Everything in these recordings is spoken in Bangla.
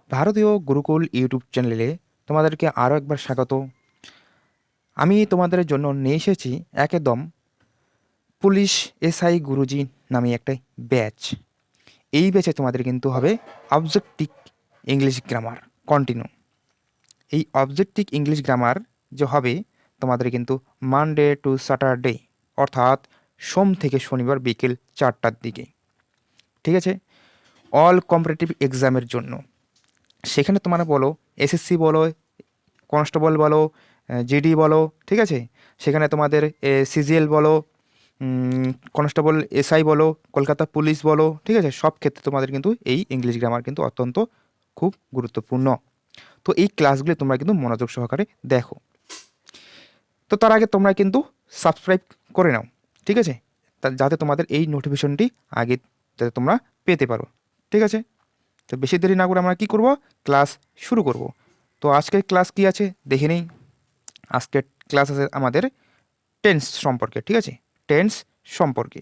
ভারতীয় গুরুকুল ইউটিউব চ্যানেলে তোমাদেরকে আরও একবার স্বাগত। আমি তোমাদের জন্য নিয়ে এসেছি একদম পুলিশ এসআই গুরুজি নামে একটা ব্যাচ। এই ব্যাচে তোমাদের কিন্তু হবে অবজেক্টিভ ইংলিশ গ্রামার কন্টিনিউ। এই অবজেক্টিভ ইংলিশ গ্রামার যে হবে তোমাদের কিন্তু মানডে টু স্যাটারডে, অর্থাৎ সোম থেকে শনিবার বিকেল 4টার দিকে। ঠিক আছে, অল কম্পিটিটিভ এক্সামের জন্য। সেখানে তোমরা বলো এসএসসি বলো, কনস্টেবল বলো, জিডি বলো, ঠিক আছে, সেখানে তোমাদের সিজিএল বলো, কনস্টেবল এসআই বলো, কলকাতা পুলিশ বলো, ঠিক আছে, সব ক্ষেত্রে তোমাদের কিন্তু এই ইংলিশ গ্রামার কিন্তু অত্যন্ত খুব গুরুত্বপূর্ণ। তো এই ক্লাসগুলি তোমরা কিন্তু মনোযোগ সহকারে দেখো। তো তার আগে তোমরা কিন্তু সাবস্ক্রাইব করে নাও, ঠিক আছে, যাতে তোমাদের এই নোটিফিকেশনটি আগে যাতে তোমরা পেতে পারো। ঠিক আছে, তো বেশি দেরি না করে আমরা কী করব, ক্লাস শুরু করব। তো আজকের ক্লাস কি আছে দেখে নেই। আজকের ক্লাস আছে আমাদের টেন্স সম্পর্কে, ঠিক আছে, টেন্স সম্পর্কে,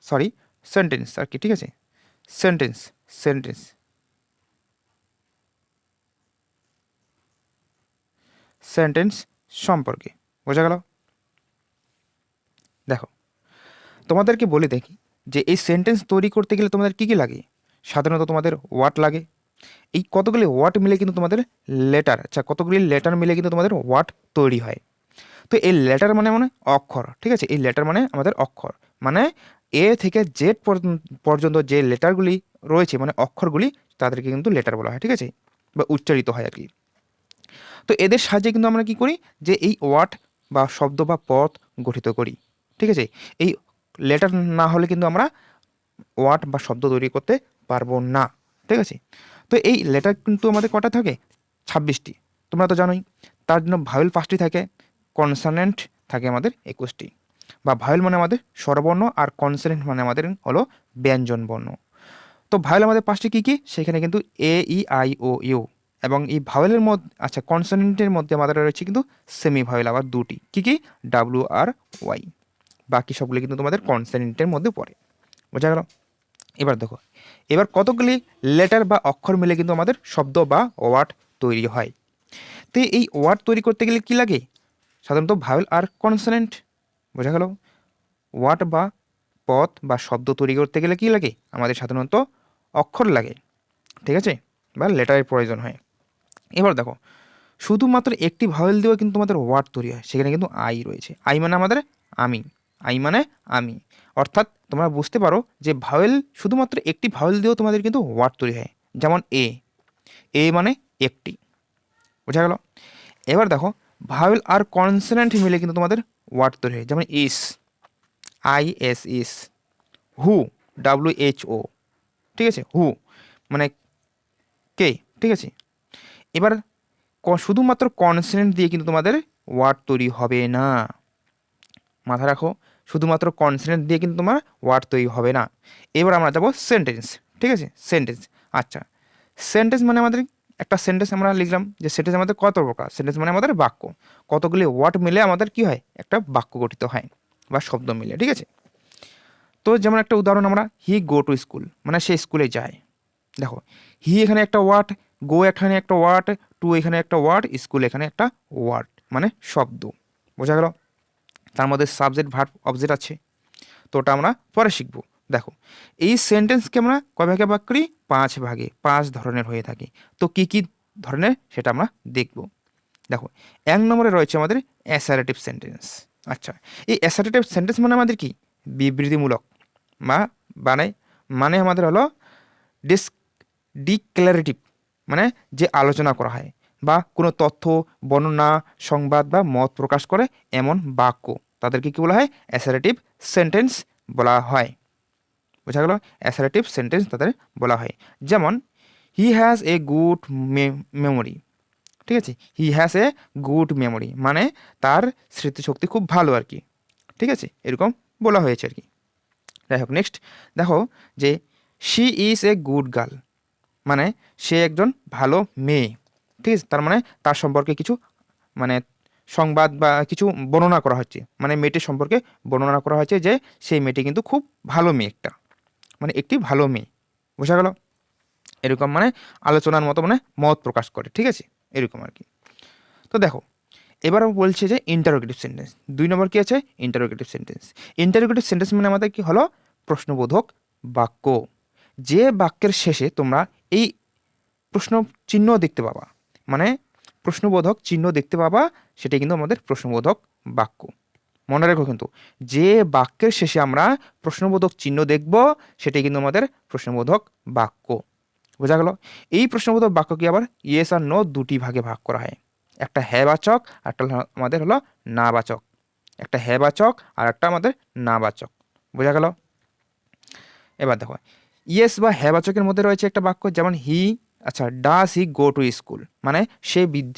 সরি সেন্টেন্স আর কি, ঠিক আছে, সেন্টেন্স সেন্টেন্স সেন্টেন্স সম্পর্কে, বোঝা গেল? দেখো, তোমাদেরকে বলে দেখি যে এই সেন্টেন্স তৈরি করতে গেলে তোমাদের কী কী লাগে। সাধারণত তোমাদের ওয়ার্ড লাগে। এই কতগুলি ওয়ার্ড মিলে কিন্তু তোমাদের লেটার, আচ্ছা কতগুলি লেটার মিলে কিন্তু তোমাদের ওয়ার্ড তৈরি হয়। তো এই লেটার মানে মানে অক্ষর, ঠিক আছে, এই লেটার মানে আমাদের অক্ষর, মানে এ থেকে জেড পর্যন্ত যে লেটারগুলি রয়েছে মানে অক্ষরগুলি, তাদেরকে কিন্তু লেটার বলা হয়, ঠিক আছে, বা উচ্চারিত হয় আর কি। তো এদের সাহায্যে কিন্তু আমরা কি করি, যে এই ওয়ার্ড বা শব্দ বা পদ গঠিত করি, ঠিক আছে। এই লেটার না হলে কিন্তু আমরা ওয়ার্ড বা শব্দ তৈরি করতে পারবো না, ঠিক আছে। তো এই লেটার কিন্তু আমাদের কটা থাকে, 26টি, তোমরা তো জানোই। তার জন্য ভাওয়েল 5টি থাকে, কনসনেন্ট থাকে আমাদের 21টি। বা ভাওয়েল মানে আমাদের স্বরবর্ণ, আর কনসনেন্ট মানে আমাদের হলো ব্যঞ্জন বর্ণ। তো ভাওয়েল আমাদের 5টি কী কী, সেখানে কিন্তু এ ই আই ও ইউ। এবং এই ভাওয়েলের মধ্যে, আচ্ছা কনসনেন্টের মধ্যে আমাদের রয়েছে কিন্তু সেমি ভাওয়েল আবার 2টি, কী কী, ডাব্লিউ আর ওয়াই। বাকি সবগুলো কিন্তু তোমাদের কনসনেন্টের মধ্যে পড়ে, বোঝা গেল? এবার দেখো, এবার কতগুলি লেটার বা অক্ষর মিলে কিন্তু আমাদের শব্দ বা ওয়ার্ড তৈরি হয়। তো এই ওয়ার্ড তৈরি করতে গেলে কি লাগে, সাধারণত ভাওয়েল আর কনসোনেন্ট, বোঝা গেল? ওয়ার্ড বা পদ বা শব্দ তৈরি করতে গেলে কি লাগে, আমাদের সাধারণত অক্ষর লাগে, ঠিক আছে, বা লেটারের প্রয়োজন হয়। এবার দেখো, শুধুমাত্র একটি ভাওয়েল দিয়েও কিন্তু আমাদের ওয়ার্ড তৈরি হয়। সেখানে কিন্তু আই রয়েছে, আই মানে আমাদের আমি, আই মানে আমি, অর্থাৎ তোমরা বুঝতে পারো যে ভাওয়েল, শুধুমাত্র একটি ভাওয়েল দিয়েও তোমাদের কিন্তু ওয়ার্ড তৈরি হয়। যেমন এ, এ মানে একটি, বোঝা গেল? এবার দেখো, ভাওয়েল আর কনসোনেন্ট মিলে কিন্তু তোমাদের ওয়ার্ড তৈরি হয়। যেমন is, I S is, who, W H O, ঠিক আছে, হু মানে কে, ঠিক আছে। এবার শুধুমাত্র কনসোনেন্ট দিয়ে কিন্তু তোমাদের ওয়ার্ড তৈরি হবে না, মাথা রাখো, শুধুমাত্র কনসোনেন্ট দিয়ে কিন্তু তোমার ওয়ার্ড তৈরি হবে না। এবার আমরা যাবো সেন্টেন্স, ঠিক আছে, সেন্টেন্স। আচ্ছা, সেন্টেন্স মানে আমাদের একটা সেন্টেন্স আমরা লিখলাম, যে সেন্টেন্স আমাদের কত প্রকার, সেন্টেন্স মানে আমাদের বাক্য, কতগুলি ওয়ার্ড মিলে আমাদের কি হয়, একটা বাক্য গঠিত হয় বা শব্দ মিলে, ঠিক আছে। তো যেমন একটা উদাহরণ, আমরা হি গো টু স্কুল মানে সে স্কুলে যায়। দেখো, হি এখানে একটা ওয়ার্ড, গো এখানে একটা ওয়ার্ড, টু এখানে একটা ওয়ার্ড, স্কুল এখানে একটা ওয়ার্ড মানে শব্দ, বোঝা গেল? তার মধ্যে সাবজেক্ট ভার্ব অবজেক্ট আছে, তো ওটা আমরা পরে শিখব। দেখো, এই সেন্টেন্সকে আমরা কয় ভাগে ভাগ করি, 5 ভাগে, 5 ধরনের হয়ে থাকে। তো কি কি ধরনের সেটা আমরা দেখব। দেখো, 1 নম্বরে রয়েছে আমাদের অ্যাসারেটিভ সেন্টেন্স। আচ্ছা, এই অ্যাসারেটিভ সেন্টেন্স মানে আমাদের কি, বিবৃতিমূলক, বা মানে মানে আমাদের হলো ডিস ডিক্লারেটিভ, মানে যে আলোচনা করা হয় বা কোনো তথ্য, বর্ণনা, সংবাদ বা মত প্রকাশ করে এমন বাক্য, তাদেরকে কি বলা হয়, অ্যাসারেটিভ সেন্টেন্স বলা হয়, বোঝা গেল? অ্যাসারেটিভ সেন্টেন্স তাদের বলা হয়। যেমন he has a good memory, ঠিক আছে, he has a good memory মানে তার স্মৃতিশক্তি খুব ভালো আর কি, ঠিক আছে, এরকম বলা হয়েছে আর কি। যাই হোক, নেক্সট দেখো, যে she is a good girl মানে সে একজন ভালো মেয়ে, ঠিক আছে, তার মানে তার সম্পর্কে কিছু মানে সংবাদ বা কিছু বর্ণনা করা হচ্ছে, মানে মেয়েটির সম্পর্কে বর্ণনা করা হচ্ছে যে সেই মেয়েটি কিন্তু খুব ভালো মেয়ে, একটা মানে একটি ভালো মেয়ে, বোঝা গেল? এরকম মানে আলোচনার মতো মানে মত প্রকাশ করে, ঠিক আছে, এরকম আর কি। তো দেখো এবার বলছে যে ইন্টারোগেটিভ সেন্টেন্স। 2 নম্বর কি আছে? Interrogative sentence. ইন্টারোগেটিভ সেন্টেন্স মানে আমাদের কি হলো? প্রশ্নবোধক বাক্য। যে বাক্যের শেষে তোমরা এই প্রশ্ন চিহ্ন দেখতে পাবা, মানে প্রশ্নবোধক চিহ্ন দেখতে পাবা, সেটাই কিন্তু আমাদের প্রশ্নবোধক বাক্য। মনে রাখো কিন্তু, যে বাক্যের শেষে আমরা প্রশ্নবোধক চিহ্ন দেখব সেটাই কিন্তু আমাদের প্রশ্নবোধক বাক্য। বোঝা গেল? এই প্রশ্নবোধক বাক্যকে আবার ইয়েস আর নো দুটি ভাগে ভাগ করা হয়। একটা হ্যাঁ বাচক, আর একটা আমাদের হলো না বাচক। একটা হ্যাঁ বাচক আর একটা আমাদের না বাচক। বোঝা গেল? এবার দেখো ইয়েস বা হ্যাঁ বাচকের মধ্যে রয়েছে একটা বাক্য, যেমন হি, আচ্ছা, ডাস হি গো টু স্কুল, মানে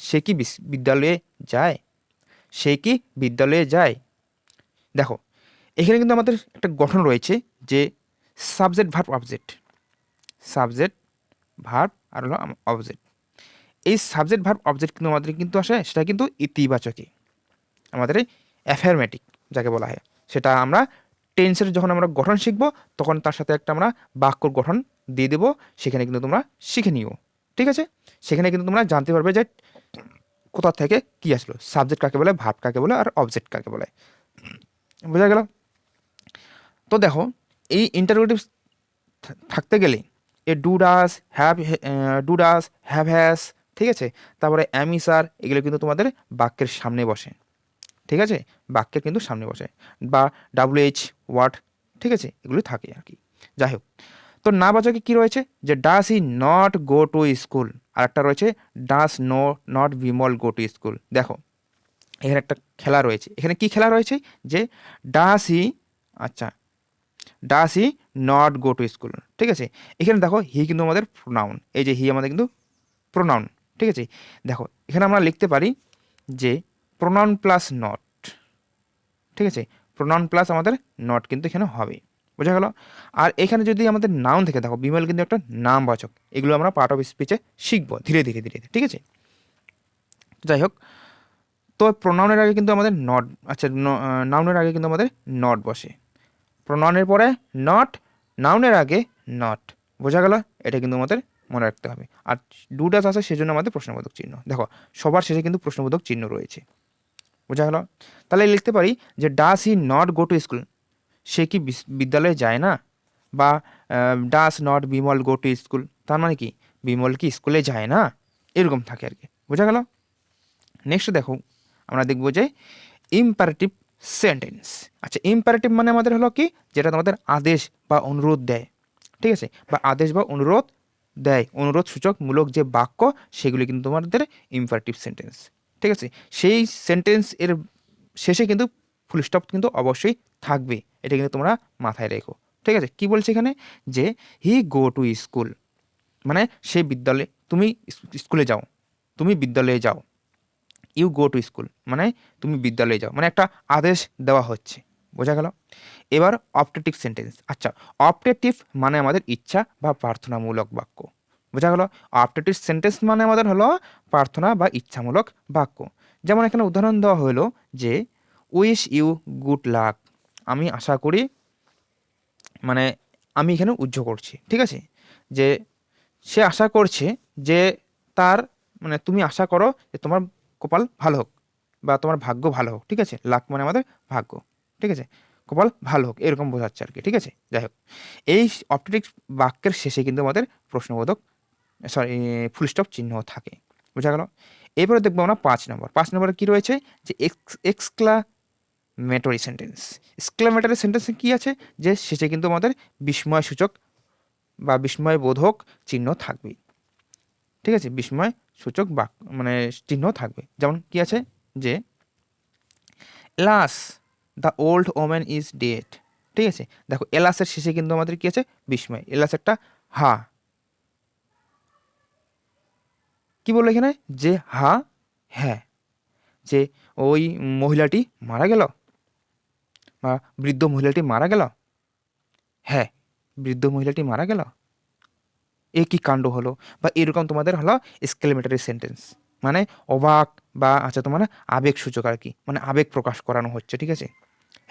সে কি বিদ্যালয়ে যায়? সে কি বিদ্যালয়ে যায়? দেখো এখানে কিন্তু আমাদের একটা গঠন রয়েছে যে subject verb object, subject verb আর হলো অবজেক্ট। এই সাবজেক্ট ভার্ব অবজেক্ট কিন্তু আমাদের কিন্তু আসে, সেটা কিন্তু ইতিবাচকই, আমাদের অ্যাফার্মেটিভ যাকে বলা হয়। সেটা আমরা টেন্সের যখন আমরা গঠন শিখবো তখন তার সাথে একটা আমরা বাক্যর গঠন দিয়ে দেবো, সেখানে কিন্তু তোমরা শিখে নিও, ঠিক আছে। সেখানে কিন্তু তোমরা জানতে পারবে যে কোথা থেকে কি আসলো, সাবজেক্ট কাকে বলে, ভার্ব কাকে বলে, আর অবজেক্ট কাকে বলে। বোঝা গেল? তো দেখো এই ইন্টারোগেটিভ থাকতে গেলে এ ডু ডাস হ্যাভ হ্যাজ, ঠিক আছে, তারপরে অ্যামিস আর, এগুলো কিন্তু তোমাদের বাক্যের সামনে বসে, ঠিক আছে, বাক্যের কিন্তু সামনে বসে, বা WH ওয়াট, ঠিক আছে, এগুলো থাকে আর কি। যাই হোক, তো না বাচকে কি রয়েছে? যে ডাস ই নট গো টু স্কুল, আর একটা রয়েছে ডাস not Bimal go to school. দেখো এখানে একটা খেলা রয়েছে, এখানে কি খেলা রয়েছে? যে ডাস ই, আচ্ছা, ডাস ই নট গো টু স্কুল, ঠিক আছে। এখানে দেখো হি কিন্তু আমাদের প্রোনাউন, এই যে হি আমাদের কিন্তু প্রোনাউন, ঠিক আছে। দেখো এখানে আমরা লিখতে পারি যে প্রোনাউন প্লাস নট, ঠিক আছে, প্রোনাউন প্লাস আমাদের নট কিন্তু এখানে হবে। বোঝা গেল? আর এখানে যদি আমাদের নাউন থেকে, দেখো বিমল কিন্তু একটা নামবাচক, এগুলো আমরা পার্ট অফ স্পিচে শিখবো ধীরে ধীরে ধীরে, ঠিক আছে। যাই হোক, তো প্রোনাউনের আগে কিন্তু আমাদের নট, আচ্ছা, নাউনের আগে কিন্তু আমাদের নট বসে, প্রোনাউনের পরে নট, নাউনের আগে নট। বোঝা গেল? এটা কিন্তু আমাদের মনে রাখতে হবে। আর ডু ডাস আছে সেজন্য আমাদের প্রশ্নবোধক চিহ্ন। দেখো সবার শেষে কিন্তু প্রশ্নবোধক চিহ্ন রয়েছে। বোঝা গেল? তাহলে লিখতে পারি যে does he not go to school, সে কি বিদ্যালয়ে যায় না, বা does not Bimal go to school, তার মানে কি বিমল কি স্কুলে যায় না, এরকম থাকে আর কি। বোঝা গেল? নেক্সট দেখো আমরা দেখবো যে ইম্পারেটিভ সেন্টেন্স। আচ্ছা, ইম্পারেটিভ মানে আমাদের হলো কি, যেটা তোমাদের আদেশ বা অনুরোধ দেয়, ঠিক আছে, বা আদেশ বা অনুরোধ দেয়, অনুরোধ সূচক মূলক যে বাক্য, সেগুলি কিন্তু তোমাদের ইম্পারেটিভ সেন্টেন্স, ঠিক আছে। সেই সেন্টেন্স এর শেষে কিন্তু ফুল স্টপ কিন্তু অবশ্যই থাকবে, এটা কিন্তু তোমরা মাথায় রেখো, ঠিক আছে। কি বলছে এখানে? যে হি গো টু স্কুল, মানে সে বিদ্যালয়ে, তুমি স্কুলে যাও, তুমি বিদ্যালয়ে যাও। ইউ গো টু স্কুল মানে তুমি বিদ্যালয়ে যাও, মানে একটা আদেশ দেওয়া হচ্ছে। বোঝা গেল? এবার অপটেটিভ সেন্টেন্স। আচ্ছা, অপটেটিভ মানে আমাদের ইচ্ছা বা প্রার্থনামূলক বাক্য। বোঝা গেল? অপটেটিভ সেন্টেন্স মানে আমাদের হলো প্রার্থনা বা ইচ্ছামূলক বাক্য। যেমন এখানে উদাহরণ দেওয়া হলো যে উইশ ইউ গুড লাক, আমি আশা করি, মানে আমি এখানে উজ্জ্ব করছি, ঠিক আছে, যে সে আশা করছে যে তার, মানে তুমি আশা করো যে তোমার কপাল ভালো হোক বা তোমার ভাগ্য ভালো হোক, ঠিক আছে, লাক মানে আমাদের ভাগ্য, ঠিক আছে, কপাল ভালো হোক এরকম বোঝাচ্ছে আর কি, ঠিক আছে। যাই হোক, এই অপটেটিক বাক্যের শেষে কিন্তু আমাদের প্রশ্নবোধক, সরি, ফুল স্টপ চিহ্ন থাকে। বোঝা গেল? এরপরে দেখবো আমরা 5 নম্বর। 5 নম্বরে কি রয়েছে? যে এক্সক্লামেটরি সেন্টেন্স। এক্সক্লামেটরি সেন্টেন্সে কি আছে? যে শেষে কিন্তু আমাদের বিস্ময়সূচক বা বিস্ময়বোধক চিহ্ন থাকবে, ঠিক আছে, বিস্ময় সূচক বাক্য মানে চিহ্ন থাকবে। যেমন কি আছে? যে alas the old woman is dead, ঠিক আছে। দেখো এলাসের শেষে কিন্তু আমাদের কি আছে? বিস্ময়। এলাস একটা হা, কি বললো এখানে? যে হা, হ্যাঁ, যে ওই মহিলাটি মারা গেল, বা বৃদ্ধ মহিলাটি মারা গেল, হ্যাঁ, বৃদ্ধ মহিলাটি মারা গেল, এ কি কাণ্ড হলো, বা এরকম তোমাদের হলো এক্সক্লেমেটরি সেন্টেন্স, মানে অবাক বা, আচ্ছা, তোমার আবেগ সূচক আর কি, মানে আবেগ প্রকাশ করানো হচ্ছে, ঠিক আছে।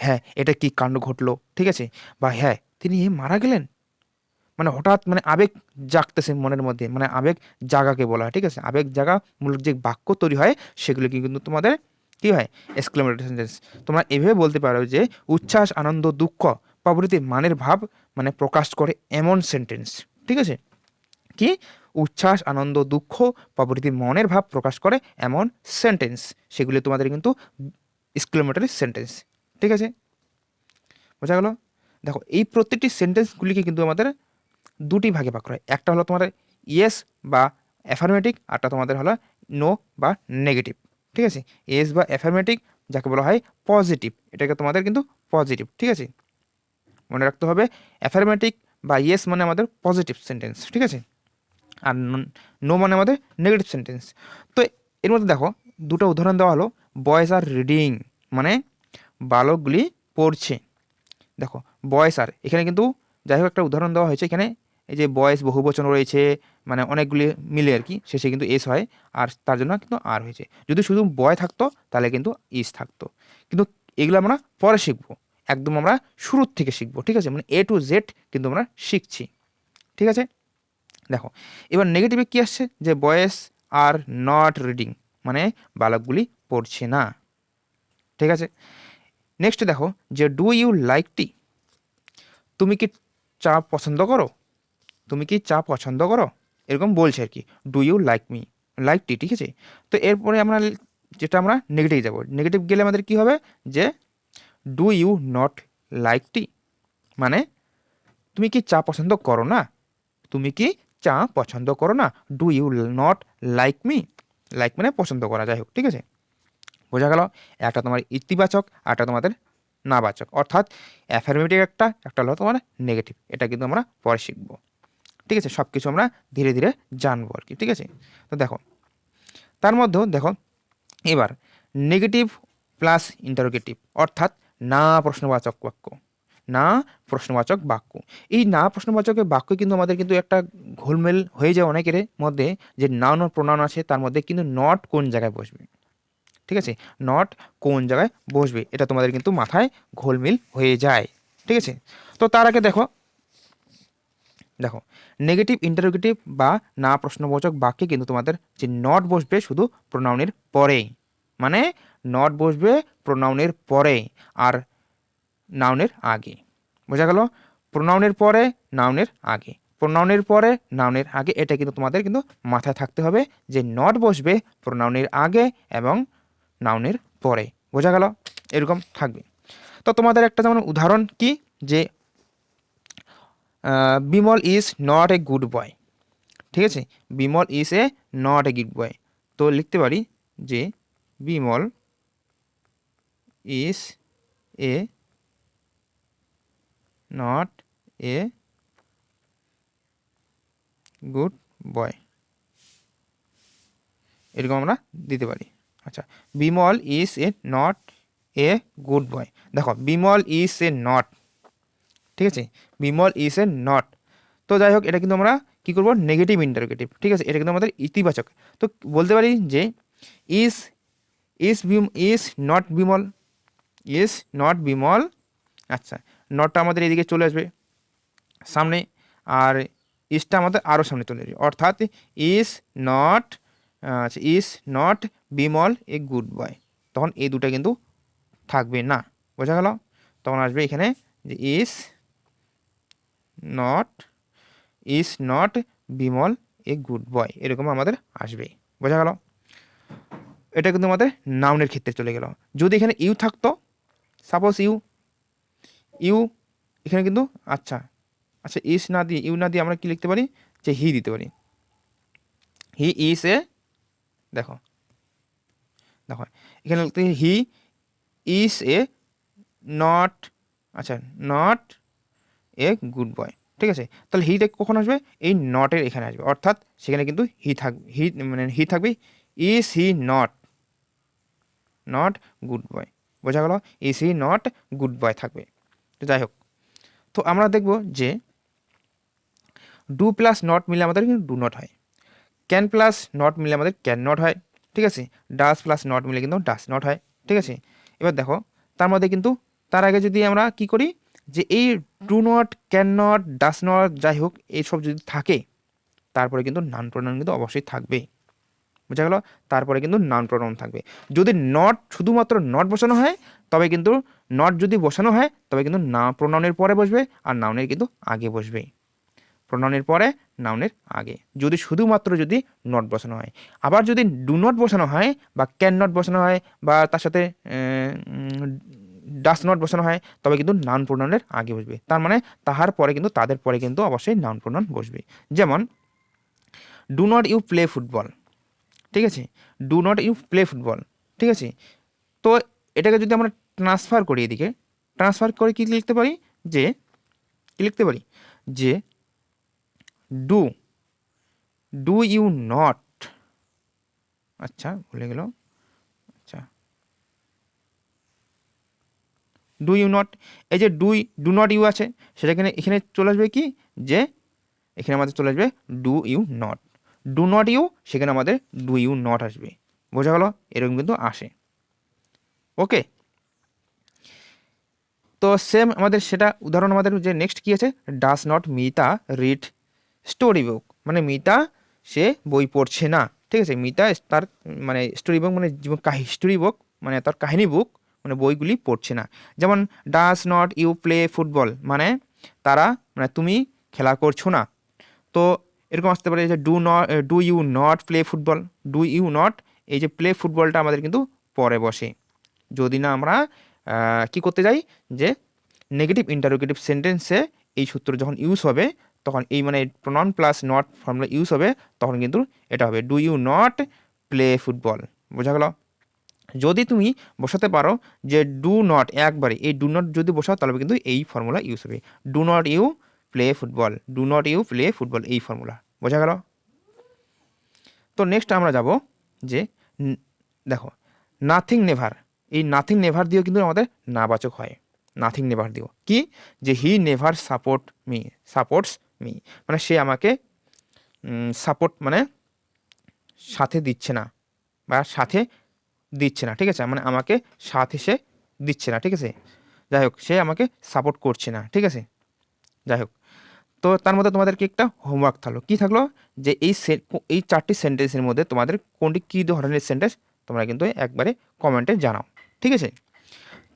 হ্যাঁ, এটা কি কাণ্ড ঘটলো, ঠিক আছে, বা হ্যাঁ তিনি মারা গেলেন, মানে হঠাৎ মানে আবেগ জাগতেছে মনের মধ্যে, মানে আবেগ জাগাকে বলা হয়, ঠিক আছে। আবেগ জাগা মূলক যে বাক্য তৈরি হয় সেগুলো কিন্তু তোমাদের কি হয়, এক্সক্লেমেটরি সেন্টেন্স। তোমরা এভাবে বলতে পারো যে উচ্ছ্বাস, আনন্দ, দুঃখ প্রভৃতি মানের ভাব মানে প্রকাশ করে এমন সেন্টেন্স, ঠিক আছে। কি, উচ্ছ্বাস, আনন্দ, দুঃখ প্রভৃতি মনের ভাব প্রকাশ করে এমন সেন্টেন্স, সেগুলি তোমাদের কিন্তু এক্সক্লেমেটরি সেন্টেন্স, ঠিক আছে। বোঝা গেল? দেখো এই প্রত্যেকটি সেন্টেন্সগুলিকে কিন্তু আমাদের দুটি ভাগে ভাগ করা হয়। একটা হলো তোমাদের ইয়েস বা অ্যাফার্মেটিভ, আরটা তোমাদের হলো নো বা নেগেটিভ, ঠিক আছে। ইয়েস বা অ্যাফার্মেটিভ যাকে বলা হয় পজিটিভ, এটাকে তোমাদের কিন্তু পজিটিভ, ঠিক আছে। মনে রাখতে হবে অ্যাফার্মেটিভ বা ইয়েস মানে আমাদের পজিটিভ সেন্টেন্স, ঠিক আছে, আর নো মানে আমাদের নেগেটিভ সেন্টেন্স। তো এর মধ্যে দেখো দুটো উদাহরণ দেওয়া হলো, বয়েজ আর রিডিং মানে বালকগুলি পড়ছে। দেখো বয়েস আর এখানে কিন্তু যাই হোক একটা উদাহরণ দেওয়া হয়েছে এখানে, এই যে বয়েস বহুবচন রয়েছে মানে অনেকগুলি মিলে আর কি, শেষে কিন্তু এস হয় আর তার জন্য কিন্তু আর হয়েছে। যদি শুধু বয় থাকতো তাহলে কিন্তু ইস থাকতো, কিন্তু এগুলো আমরা পরে শিখবো, একদম আমরা শুরুর থেকে শিখবো, ঠিক আছে, মানে A to Z কিন্তু আমরা শিখছি, ঠিক আছে। দেখো এবার নেগেটিভে কি আসছে, যে বয়েস আর নট রিডিং মানে বালকগুলি পড়ছে না, ঠিক আছে। নেক্সট দেখো যে ডু ইউ লাইক টি, তুমি কি চা পছন্দ করো, তুমি কি চা পছন্দ করো, এরকম বলছে আর কি, do you like me, like tea, ঠিক আছে। তো এরপরে আমরা যেটা আমরা নেগেটিভ যাব, নেগেটিভ গেলে আমাদের কি হবে, যে do you not like tea মানে তুমি কি চা পছন্দ করো না, তুমি কি চা পছন্দ করো না, do you not like me, like মানে পছন্দ করা, যাই হোক, ঠিক আছে। বোঝা গেল? একটা তোমার ইতিবাচক, একটা তোমাদের নাবাচক, অর্থাৎ অ্যাফার্মেটিভ একটা, একটা হলো তোমার নেগেটিভ, এটা কিন্তু আমরা পরে শিখবো, ঠিক আছে। সব কিছু আমরা ধীরে ধীরে জানবো আর কি, ঠিক আছে। তো দেখো তার মধ্যেও দেখো এবার নেগেটিভ প্লাস ইন্টারোগেটিভ, অর্থাৎ না প্রশ্নবাচক বাক্য, না প্রশ্নবাচক বাক্য। এই না প্রশ্নবাচকের বাক্য কিন্তু আমাদের কিন্তু একটা ঘোলমেল হয়ে যায় অনেকের মধ্যে, যে নাউন ও প্রোনাউন আছে তার মধ্যে কিন্তু নট কোন জায়গায় বসবে, ঠিক আছে, নট কোন জায়গায় বসবে এটা তোমাদের কিন্তু মাথায় ঘোলমিল হয়ে যায়, ঠিক আছে। তো তার আগে দেখো, দেখো নেগেটিভ ইন্টারোগেটিভ বা না প্রশ্নবোচক বাক্যে কিন্তু তোমাদের যে নট বসবে শুধু প্রোনাউনের পরে, মানে নট বসবে প্রোনাউনের পরে আর নাউনের আগে। বোঝা গেল? প্রোনাউনের পরে, নাউনের আগে, প্রোনাউনের পরে, নাউনের আগে, এটা কিন্তু তোমাদের কিন্তু মাথায় থাকতে হবে যে নট বসবে প্রোনাউনের আগে এবং নাউনের পরে। বোঝা গেল? এরকম থাকবে। তো তোমাদের একটা যেমন উদাহরণ কি, যে Bimal is not a good boy, ঠিক আছে, Bimal is a not a good boy. তো লিখতে পারি যে Bimal is a not a good boy, এরকম আমরা দিতে পারি। আচ্ছা, Bimal is a not a good boy. দেখো বিমল ইজ এ নট, ঠিক আছে, বিমল ইজ এ নট। তো যাই হোক এটা কিন্তু আমরা কি করব, নেগেটিভ ইন্টারোগেটিভ, ঠিক আছে, এটা কিন্তু আমাদের ইতিবাচক। তো বলতে পারি যে is is not Bimal, is not Bimal. আচ্ছা, নটটা আমাদের এদিকে চলে আসবে সামনে, আর ইজটা আমাদের আরও সামনে চলে আসবে, অর্থাৎ ইজ নট, আচ্ছা is not Bimal a good boy, তখন এই দুটো কিন্তু থাকবে না। বোঝা গেল? তখন আসবে এখানে যে not is not Bimal a good boy, এরকম আমাদের আসবে। বোঝা গেল? এটা কিন্তু আমাদের নাউনের ক্ষেত্রে চলে গেল। যদি এখানে ইউ থাকতো, সাপোজ ইউ, ইউ এখানে কিন্তু আচ্ছা, আচ্ছা ইজ না দিয়ে, ইউ না দিয়ে আমরা কি লিখতে পারি, যে হি দিতে পারি, হি ইজ এ, দেখো দেখো এখানে লিখতে হি ইজ এ নট, আচ্ছা নট এ গুড বয়, ঠিক আছে। তাহলে হিটা কখন আসবে, এই নটের এখানে আসবে, অর্থাৎ সেখানে কিন্তু হি থাকবে, হি মানে হি থাকবে, is he not, not good boy. বোঝা গেল? Is he not good boy থাকবে। তো যাই হোক, তো আমরা দেখব যে ডু প্লাস নট মিলে আমাদের কিন্তু ডু নট হয়, ক্যান প্লাস নট মিলে আমাদের ক্যান নট হয়, ঠিক আছে, ডাস প্লাস নট মিলে কিন্তু ডাস নট হয়, ঠিক আছে। এবার দেখো তার মধ্যে কিন্তু তার আগে যদি আমরা কি করি, যে এই do not, can not, does not, যাই হোক এইসব যদি থাকে তারপরে কিন্তু নাউন প্রোনাউন কিন্তু অবশ্যই থাকবে। বোঝা গেল? তারপরে কিন্তু নাউন প্রোনাউন থাকবে। যদি নট, শুধুমাত্র নট বসানো হয় তবে কিন্তু, নট যদি বসানো হয় তবে কিন্তু না প্রোনাউনের পরে বসবে আর নাউনের কিন্তু আগে বসবে। প্রোনাউনের পরে নাউনের আগে, যদি শুধুমাত্র যদি নট বসানো হয়। আবার যদি ডু নট বসানো হয় বা ক্যান নট বসানো হয় বা তার সাথে ডাস নট বসানো হয় তবে কিন্তু নাউন প্রোনাউনের আগে বসবে। তার মানে তাহার পরে কিন্তু, তাদের পরে কিন্তু অবশ্যই নাউন প্রোনাউন বসবে। যেমন do not you play football, ঠিক আছে? Do not you play football, ঠিক আছে? তো এটাকে যদি আমরা ট্রান্সফার করি, এদিকে ট্রান্সফার করে কি লিখতে পারি, যে কি লিখতে পারি, যে ডু ডু ইউ নট, আচ্ছা ভুলে গেল, আচ্ছা ডু ইউ নট, এই যে ডু নট ইউ আছে সেটা এখানে চলে আসবে কি, যে এখানে আমাদের চলে আসবে do you not. Do not you, সেখানে আমাদের ডু ইউ নট আসবে। বোঝা গেল? এরকম কিন্তু আসে। ওকে, তো সেম আমাদের সেটা উদাহরণ, আমাদের যে নেক্সট কি আছে, does not Mita read story book, মানে মিতা সে বই পড়ছে না, ঠিক আছে? মিতা তার মানে স্টোরি বুক মানে স্টোরি বুক মানে তার কাহিনী বুক মানে বইগুলি পড়ছে না। যেমন does not you play football, মানে তারা, মানে তুমি খেলা করছো না। তো এরকম আসতে পারে যে do you not play football, do you not, এই যে প্লে ফুটবলটা আমাদের কিন্তু পরে বসে। যদি না আমরা কি করতে যাই, যে নেগেটিভ ইন্টারোগেটিভ সেন্টেন্সে এই সূত্র যখন ইউজ হবে তখন এই মানে pronoun plus not formula use হবে, তখন কিন্তু এটা হবে do you not play football. বোঝা গেল? যদি তুমি বসাতে পারো যে ডু নট, একবারে এই ডু নট যদি বসাও তাহলে কিন্তু এই ফর্মুলা ইউজ হবে, do not you play football, do not you play football, এই ফর্মুলা। বোঝা গেল? তো নেক্সট আমরা যাব যে দেখো নাথিং নেভার, এই নাথিং নেভার দিয়েও কিন্তু আমাদের নাবাচক হয়। নাথিং নেভার দিও কি, যে হি নেভার সাপোর্টস মি, মানে সে আমাকে সাপোর্ট মানে সাথে দিচ্ছে না বা সাথে দিচ্ছে না, ঠিক আছে? মানে আমাকে সাথে সে দিচ্ছে না, ঠিক আছে? যাই হোক, সে আমাকে সাপোর্ট করছে না, ঠিক আছে? যাই হোক, তো তার মধ্যে তোমাদেরকে একটা হোমওয়ার্ক থাকলো, কি থাকলো, যে এই 4টি সেন্টেন্সের মধ্যে তোমাদের কোনটি কী ধরনের সেন্টেন্স তোমরা কিন্তু একবারে কমেন্টে জানাও, ঠিক আছে?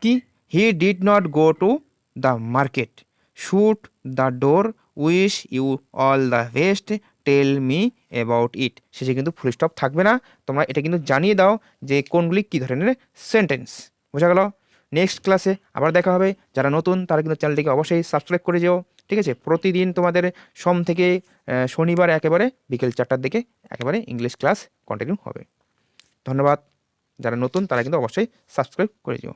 কি, he did not go to the market, shut the door, wish you all the best, tell me about it. শেষে কিন্তু ফুল স্টপ থাকবে না, তোমরা এটা কিন্তু জানিয়ে দাও যে কোনগুলি কী ধরনের সেন্টেন্স। বোঝা গেল? নেক্সট ক্লাসে আবার দেখা হবে। যারা নতুন তারা কিন্তু চ্যানেলটিকে অবশ্যই সাবস্ক্রাইব করে যেও, ঠিক আছে? প্রতিদিন তোমাদের সোম থেকে শনিবার একেবারে বিকেল 4টার দিকে একেবারে ইংলিশ ক্লাস কন্টিনিউ হবে। ধন্যবাদ। যারা নতুন তারা কিন্তু অবশ্যই সাবস্ক্রাইব করে যেও।